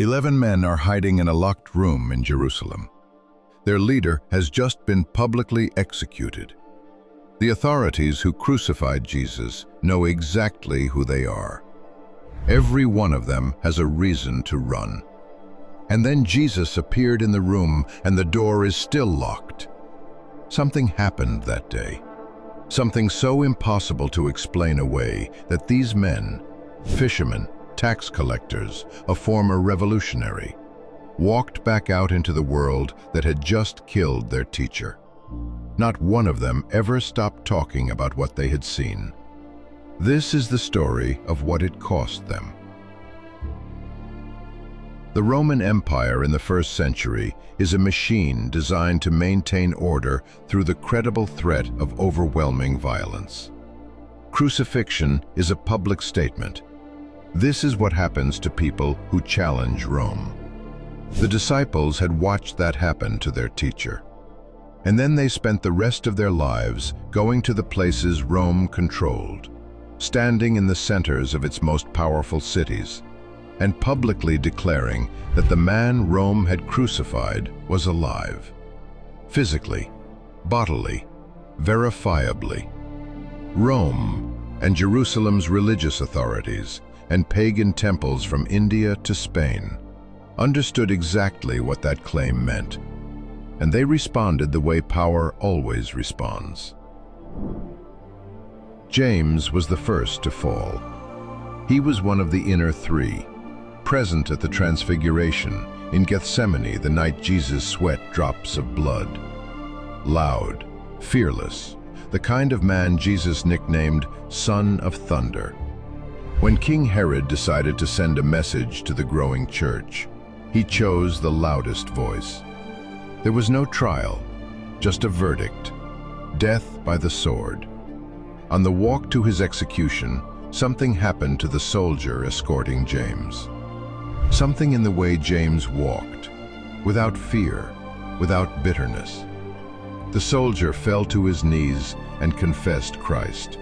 11 men are hiding in a locked room in Jerusalem. Their leader has just been publicly executed. The authorities who crucified Jesus know exactly who they are. Every one of them has a reason to run. And then Jesus appeared in the room, and the door is still locked. Something happened that day. Something so impossible to explain away that these men, fishermen, tax collectors, a former revolutionary, walked back out into the world that had just killed their teacher. Not one of them ever stopped talking about what they had seen. This is the story of what it cost them. The Roman Empire in the 1st century is a machine designed to maintain order through the credible threat of overwhelming violence. Crucifixion is a public statement. This is what happens to people who challenge Rome. The disciples had watched that happen to their teacher. And then they spent the rest of their lives going to the places Rome controlled, standing in the centers of its most powerful cities, and publicly declaring that the man Rome had crucified was alive. Physically, bodily, verifiably. Rome and Jerusalem's religious authorities and pagan temples from India to Spain understood exactly what that claim meant, and they responded the way power always responds. James was the first to fall. He was one of the inner three, present at the Transfiguration in Gethsemane the night Jesus sweat drops of blood. Loud, fearless, the kind of man Jesus nicknamed Son of Thunder. When King Herod decided to send a message to the growing church, he chose the loudest voice. There was no trial, just a verdict: death by the sword. On the walk to his execution, something happened to the soldier escorting James. Something in the way James walked, without fear, without bitterness. The soldier fell to his knees and confessed Christ.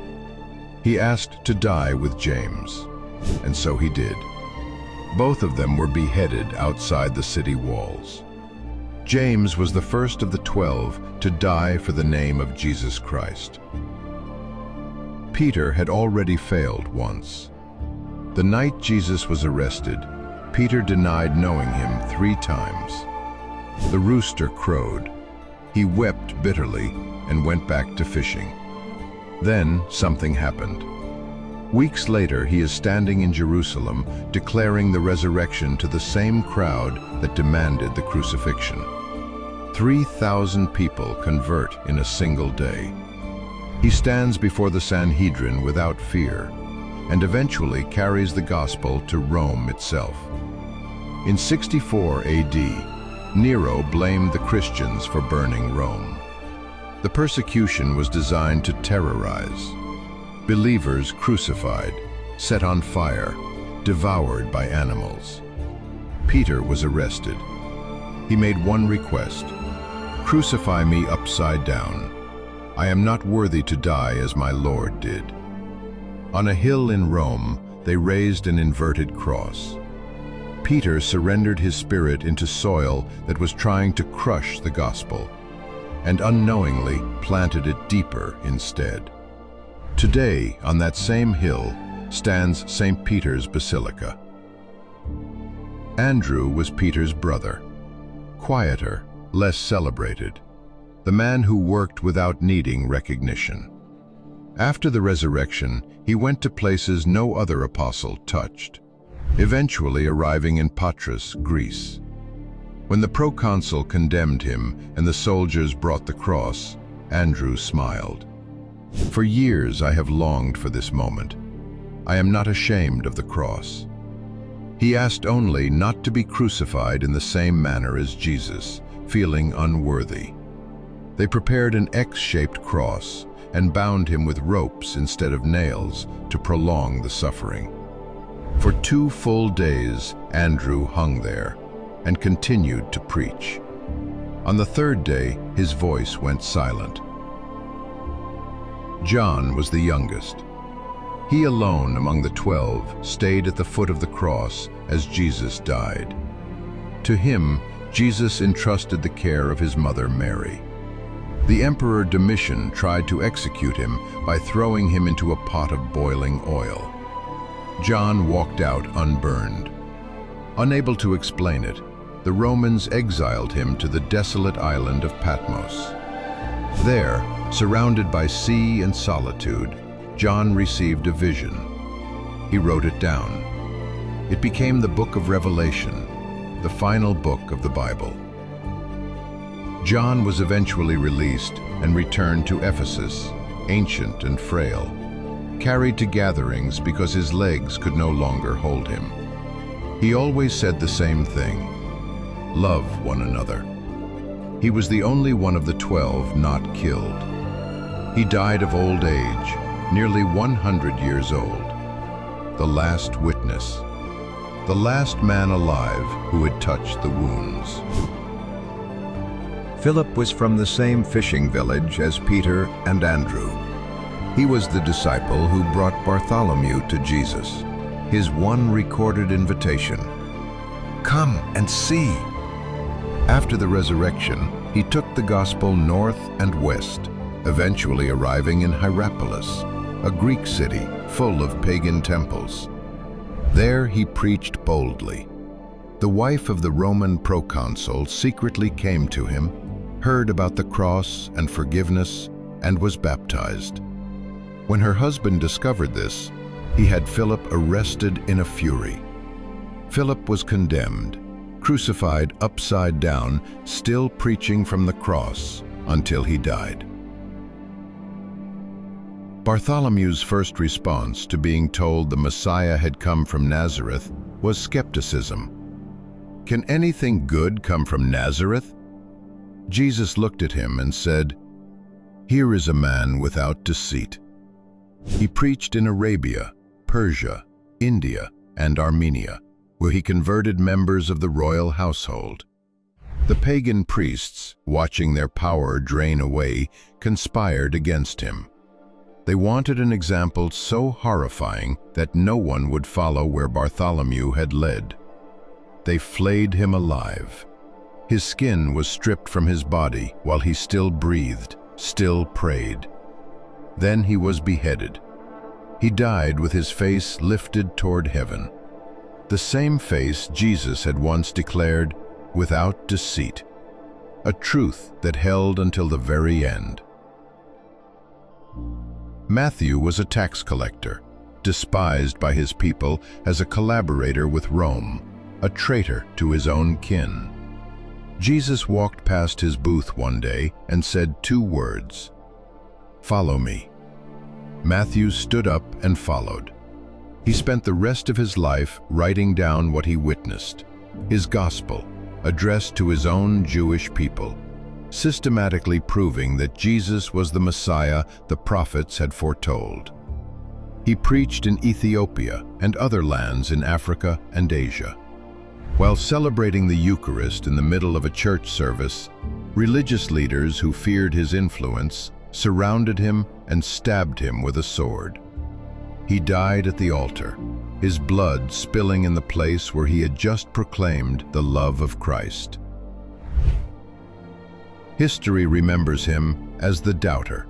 He asked to die with James, and so he did. Both of them were beheaded outside the city walls. James was the first of the 12 to die for the name of Jesus Christ. Peter had already failed once. The night Jesus was arrested, Peter denied knowing him 3 times. The rooster crowed. He wept bitterly and went back to fishing. Then something happened. Weeks later, he is standing in Jerusalem, declaring the resurrection to the same crowd that demanded the crucifixion. 3,000 people convert in a single day. He stands before the Sanhedrin without fear, and eventually carries the gospel to Rome itself. In 64 AD, Nero blamed the Christians for burning Rome. The persecution was designed to terrorize. Believers crucified, set on fire, devoured by animals. Peter was arrested. He made one request: "Crucify me upside down. I am not worthy to die as my Lord did." On a hill in Rome, they raised an inverted cross. Peter surrendered his spirit into soil that was trying to crush the gospel, and unknowingly planted it deeper instead. Today, on that same hill, stands St. Peter's Basilica. Andrew was Peter's brother, quieter, less celebrated, the man who worked without needing recognition. After the resurrection, he went to places no other apostle touched, eventually arriving in Patras, Greece. When the proconsul condemned him and the soldiers brought the cross, Andrew smiled. "For years I have longed for this moment. I am not ashamed of the cross." He asked only not to be crucified in the same manner as Jesus, feeling unworthy. They prepared an X-shaped cross and bound him with ropes instead of nails to prolong the suffering. For 2 full days, Andrew hung there and continued to preach. On the 3rd day, his voice went silent. John was the youngest. He alone among the 12 stayed at the foot of the cross as Jesus died. To him, Jesus entrusted the care of his mother Mary. The Emperor Domitian tried to execute him by throwing him into a pot of boiling oil. John walked out unburned. Unable to explain it, the Romans exiled him to the desolate island of Patmos. There, surrounded by sea and solitude, John received a vision. He wrote it down. It became the book of Revelation, the final book of the Bible. John was eventually released and returned to Ephesus, ancient and frail, carried to gatherings because his legs could no longer hold him. He always said the same thing: love one another. He was the only one of the 12 not killed. He died of old age, nearly 100 years old. The last witness, the last man alive who had touched the wounds. Philip was from the same fishing village as Peter and Andrew. He was the disciple who brought Bartholomew to Jesus, his one recorded invitation. Come and see. After the resurrection, he took the gospel north and west, eventually arriving in Hierapolis, a Greek city full of pagan temples. There he preached boldly. The wife of the Roman proconsul secretly came to him, heard about the cross and forgiveness, and was baptized. When her husband discovered this, he had Philip arrested in a fury. Philip was condemned, crucified upside down, still preaching from the cross until he died. Bartholomew's first response to being told the Messiah had come from Nazareth was skepticism. Can anything good come from Nazareth? Jesus looked at him and said, "Here is a man without deceit." He preached in Arabia, Persia, India, and Armenia, where he converted members of the royal household. The pagan priests, watching their power drain away, conspired against him. They wanted an example so horrifying that no one would follow where Bartholomew had led. They flayed him alive. His skin was stripped from his body while he still breathed, still prayed. Then he was beheaded. He died with his face lifted toward heaven. The same face Jesus had once declared, without deceit, a truth that held until the very end. Matthew was a tax collector, despised by his people as a collaborator with Rome, a traitor to his own kin. Jesus walked past his booth one day and said 2 words, "Follow me." Matthew stood up and followed. He spent the rest of his life writing down what he witnessed, his gospel, addressed to his own Jewish people, systematically proving that Jesus was the Messiah the prophets had foretold. He preached in Ethiopia and other lands in Africa and Asia. While celebrating the Eucharist in the middle of a church service, religious leaders who feared his influence surrounded him and stabbed him with a sword. He died at the altar, his blood spilling in the place where he had just proclaimed the love of Christ. History remembers him as the doubter.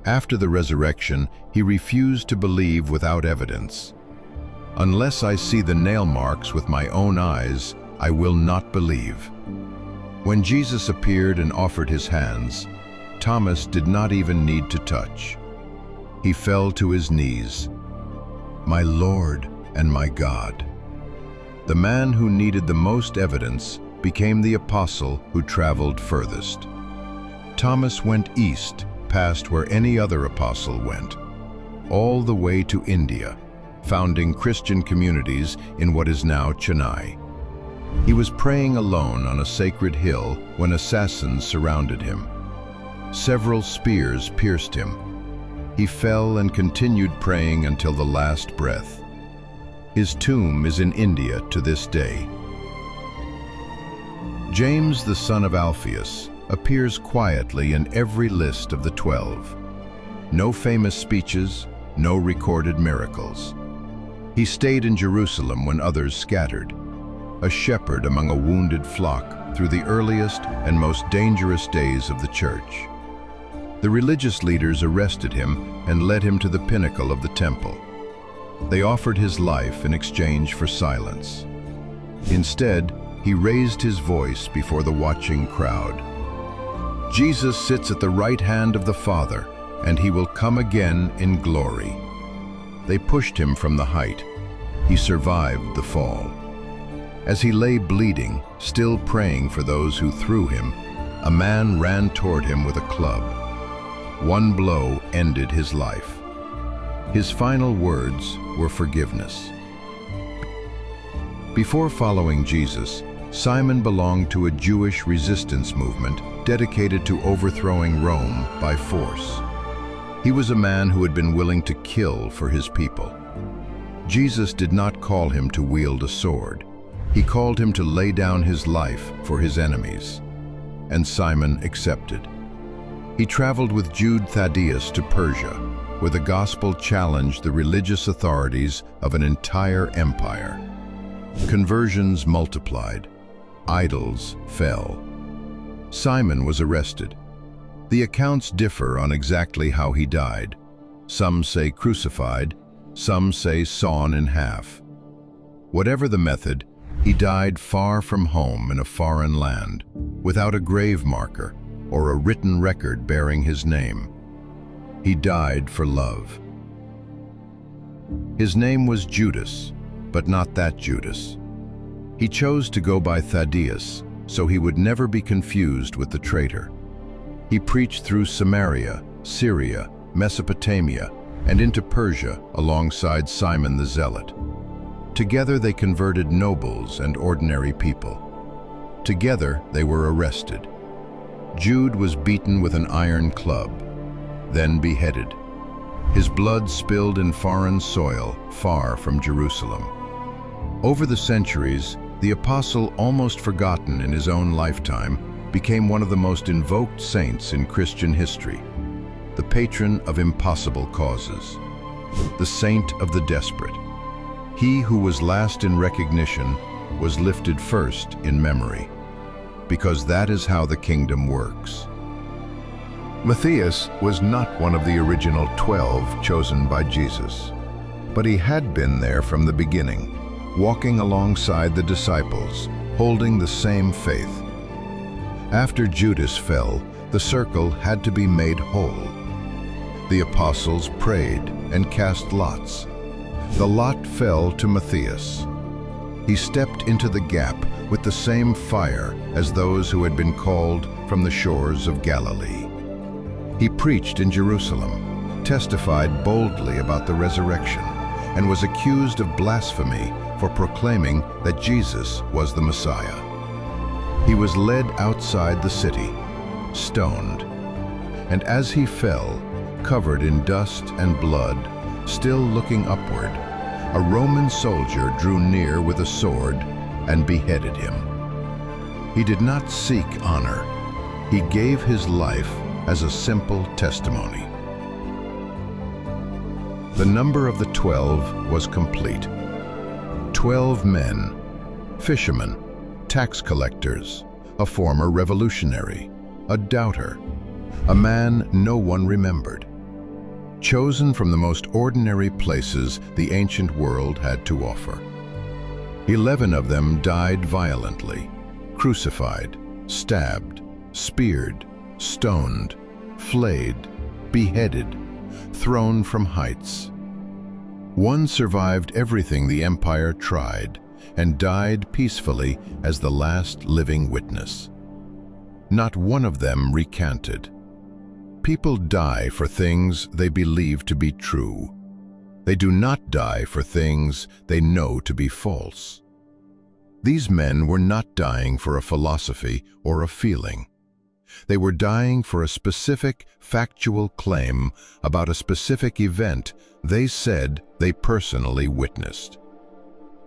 After the resurrection, he refused to believe without evidence. "Unless I see the nail marks with my own eyes, I will not believe." When Jesus appeared and offered his hands, Thomas did not even need to touch. He fell to his knees. "My Lord and my God." The man who needed the most evidence became the apostle who traveled furthest. Thomas went east, past where any other apostle went, all the way to India, founding Christian communities in what is now Chennai. He was praying alone on a sacred hill when assassins surrounded him. Several spears pierced him. He fell and continued praying until the last breath. His tomb is in India to this day. James, the son of Alphaeus, appears quietly in every list of the 12. No famous speeches, no recorded miracles. He stayed in Jerusalem when others scattered. a shepherd among a wounded flock through the earliest and most dangerous days of the church. The religious leaders arrested him and led him to the pinnacle of the temple. They offered his life in exchange for silence. Instead, he raised his voice before the watching crowd. Jesus sits at the right hand of the Father, and he will come again in glory. They pushed him from the height. He survived the fall. As he lay bleeding, still praying for those who threw him, a man ran toward him with a club. One blow ended his life. His final words were forgiveness. Before following Jesus, Simon belonged to a Jewish resistance movement dedicated to overthrowing Rome by force. He was a man who had been willing to kill for his people. Jesus did not call him to wield a sword. He called him to lay down his life for his enemies. And Simon accepted. He traveled with Jude Thaddaeus to Persia, where the gospel challenged the religious authorities of an entire empire. Conversions multiplied. Idols fell. Simon was arrested. The accounts differ on exactly how he died. Some say crucified, some say sawn in half. Whatever the method, he died far from home in a foreign land, without a grave marker or a written record bearing his name. He died for love. His name was Judas, but not that Judas. He chose to go by Thaddaeus, so he would never be confused with the traitor. He preached through Samaria, Syria, Mesopotamia, and into Persia alongside Simon the Zealot. Together they converted nobles and ordinary people. Together they were arrested. Jude was beaten with an iron club, then beheaded. His blood spilled in foreign soil far from Jerusalem. Over the centuries, the apostle, almost forgotten in his own lifetime, became one of the most invoked saints in Christian history, the patron of impossible causes, the saint of the desperate. He who was last in recognition was lifted first in memory, because that is how the kingdom works. Matthias was not one of the original 12 chosen by Jesus, but he had been there from the beginning, walking alongside the disciples, holding the same faith. After Judas fell, the circle had to be made whole. The apostles prayed and cast lots. The lot fell to Matthias. He stepped into the gap with the same fire as those who had been called from the shores of Galilee. He preached in Jerusalem, testified boldly about the resurrection, and was accused of blasphemy for proclaiming that Jesus was the Messiah. He was led outside the city, stoned, and as he fell, covered in dust and blood, still looking upward, a Roman soldier drew near with a sword and beheaded him. He did not seek honor. He gave his life as a simple testimony. The number of the 12 was complete. 12 men, fishermen, tax collectors, a former revolutionary, a doubter, a man no one remembered. Chosen from the most ordinary places the ancient world had to offer. 11 of them died violently, crucified, stabbed, speared, stoned, flayed, beheaded, thrown from heights. One survived everything the empire tried and died peacefully as the last living witness. Not one of them recanted. People die for things they believe to be true. They do not die for things they know to be false. These men were not dying for a philosophy or a feeling. They were dying for a specific, factual claim about a specific event they said they personally witnessed.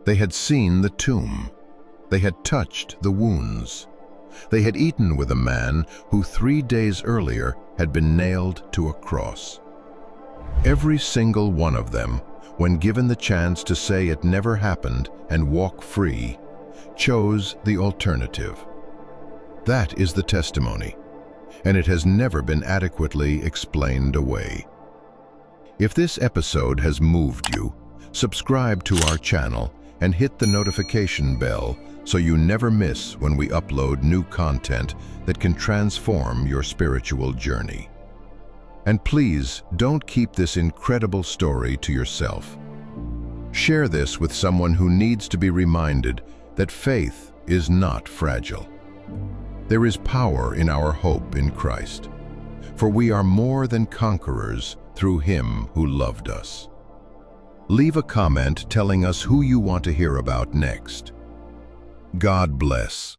They had seen the tomb. They had touched the wounds. They had eaten with a man who 3 days earlier had been nailed to a cross. Every single one of them, when given the chance to say it never happened and walk free, chose the alternative. That is the testimony, and it has never been adequately explained away. If this episode has moved you, subscribe to our channel and hit the notification bell so you never miss when we upload new content that can transform your spiritual journey. And please don't keep this incredible story to yourself. Share this with someone who needs to be reminded that faith is not fragile. There is power in our hope in Christ, for we are more than conquerors through Him who loved us. Leave a comment telling us who you want to hear about next. God bless.